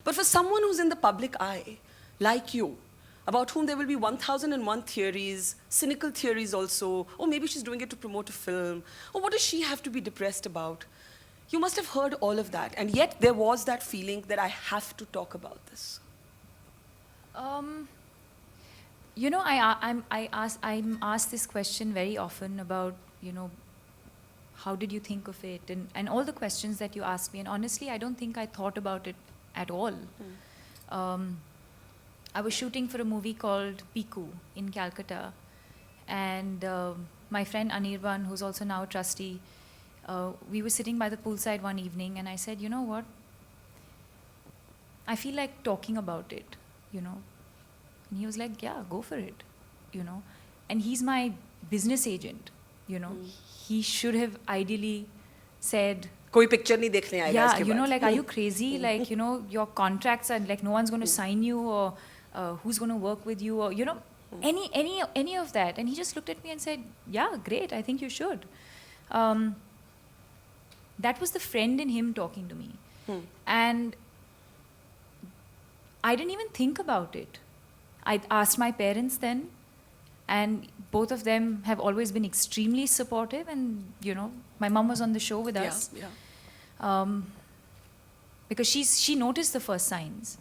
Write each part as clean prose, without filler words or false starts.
But for someone who's in the public eye, like you, about whom there will be 1,001 theories, cynical theories also, or maybe she's doing it to promote a film, or what does she have to be depressed about? You must have heard all of that, and yet there was that feeling that I have to talk about this. You know, I'm asked this question very often about, you know, how did you think of it, and all the questions that you ask me. And honestly, I don't think I thought about it at all. I was shooting for a movie called Piku in Calcutta, and my friend Anirban, who's also now a trustee, we were sitting by the poolside one evening, and I said, you know what, I feel like talking about it, you know. And he was like, yeah, go for it, you know. And he's my business agent, you know. He should have ideally said, Koi picture nahi dekhne aayega yeah, iske you know, baad. like, are you crazy? Like, you know, your contracts are like, no one's going to sign you, or who's going to work with you, or, you know, any of that. And he just looked at me and said, yeah, great, I think you should. That was the friend in him talking to me. And I didn't even think about it. I asked my parents then, and both of them have always been extremely supportive. And, you know, my mom was on the show with us. Because she noticed the first signs.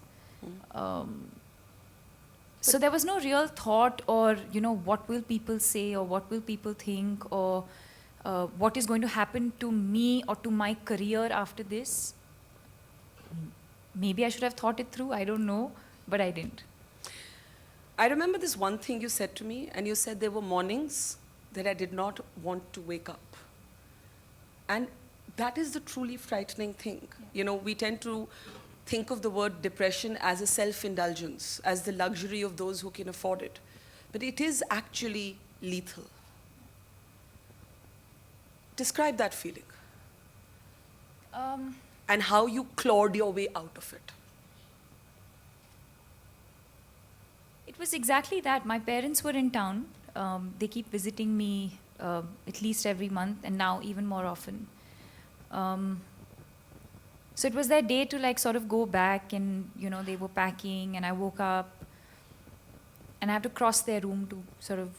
So there was no real thought, or, you know, what will people say, or what will people think, or what is going to happen to me or to my career after this. Maybe I should have thought it through, I don't know, but I didn't. I remember this one thing you said to me, and you said there were mornings that I did not want to wake up. And that is the truly frightening thing. You know, we tend to think of the word depression as a self-indulgence, as the luxury of those who can afford it. But it is actually lethal. Describe that feeling. And how you clawed your way out of it. It was exactly that. My parents were in town. They keep visiting me at least every month, and now even more often. So it was their day to, like, sort of go back, and, you know, they were packing, and I woke up, and I have to cross their room to sort of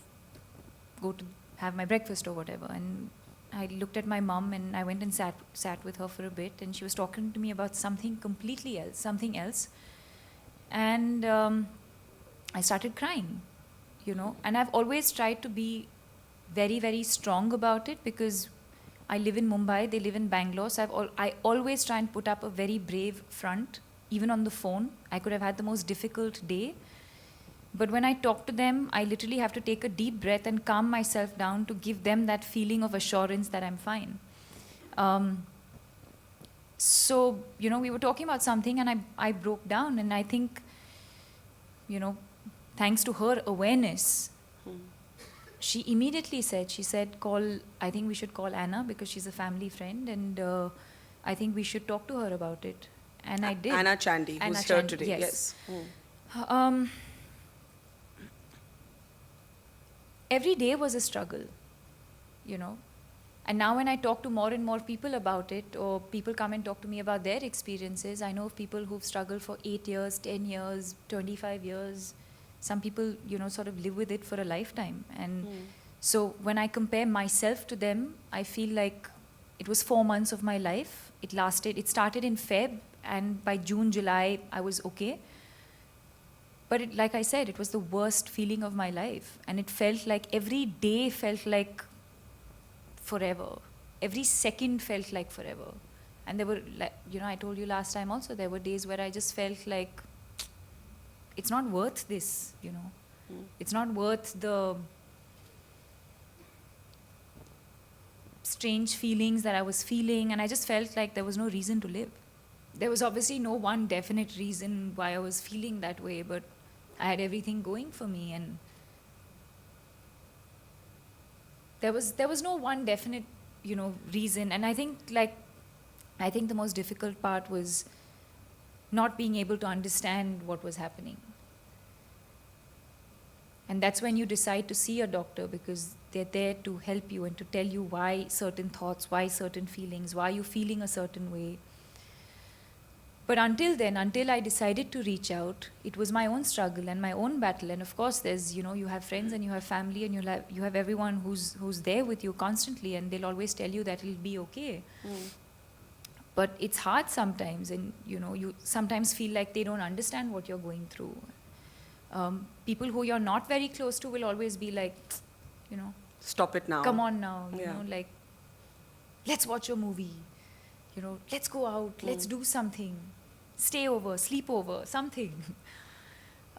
go to have my breakfast or whatever. And I looked at my mom, and I went and sat with her for a bit, and she was talking to me about something completely else, something else. And I started crying, you know. And I've always tried to be very, very strong about it, because I live in Mumbai, they live in Bangalore, so I always try and put up a very brave front, even on the phone. I could have had the most difficult day, but when I talk to them, I literally have to take a deep breath and calm myself down to give them that feeling of assurance that I'm fine. So, you know, we were talking about something, and I broke down, and I think, you know, thanks to her awareness, she immediately said, I think we should call Anna, because she's a family friend, and I think we should talk to her about it. And I did. Anna Chandy, who's here today. Yes. Every day was a struggle, you know. And now when I talk to more and more people about it, or people come and talk to me about their experiences, I know of people who've struggled for 8 years, 10 years, 25 years. Some people, you know, sort of live with it for a lifetime. And so when I compare myself to them, I feel like it was 4 months of my life. It started in Feb, and by June, July, I was okay. But like I said, it was the worst feeling of my life. And it felt like every day felt like forever. Every second felt like forever. And there were, like, you know, I told you last time also, there were days where I just felt like, it's not worth this, you know. It's not worth the strange feelings that I was feeling, and I just felt like there was no reason to live. There was obviously no one definite reason why I was feeling that way, but I had everything going for me, and there was no one definite, you know, reason. And I think the most difficult part was not being able to understand what was happening. And that's when you decide to see a doctor, because they're there to help you and to tell you why certain thoughts, why certain feelings, why you're feeling a certain way. But until then, until I decided to reach out, it was my own struggle and my own battle. And of course, there's, you know, you have friends and you have family and you have everyone who's there with you constantly, and they'll always tell you that it'll be okay. But it's hard sometimes, and you know, you sometimes feel like they don't understand what you're going through. People who you're not very close to will always be like, you know, Stop it now. come on now, you Yeah. know, like, let's watch a movie, you know, let's go out, let's do something, stay over, sleep over, something.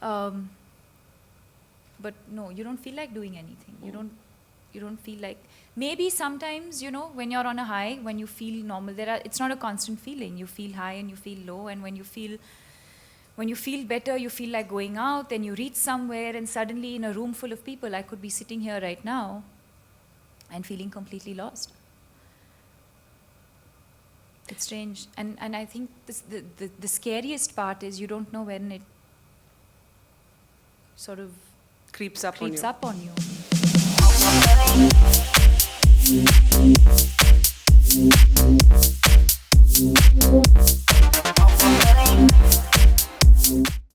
But no, you don't feel like doing anything. You don't feel like, maybe sometimes, you know, when you're on a high, when you feel normal, it's not a constant feeling. You feel high and you feel low, and when you feel better, you feel like going out, then you reach somewhere, and suddenly in a room full of people, I could be sitting here right now and feeling completely lost. It's strange. And I think the scariest part is you don't know when it sort of Creeps up creeps on up on you.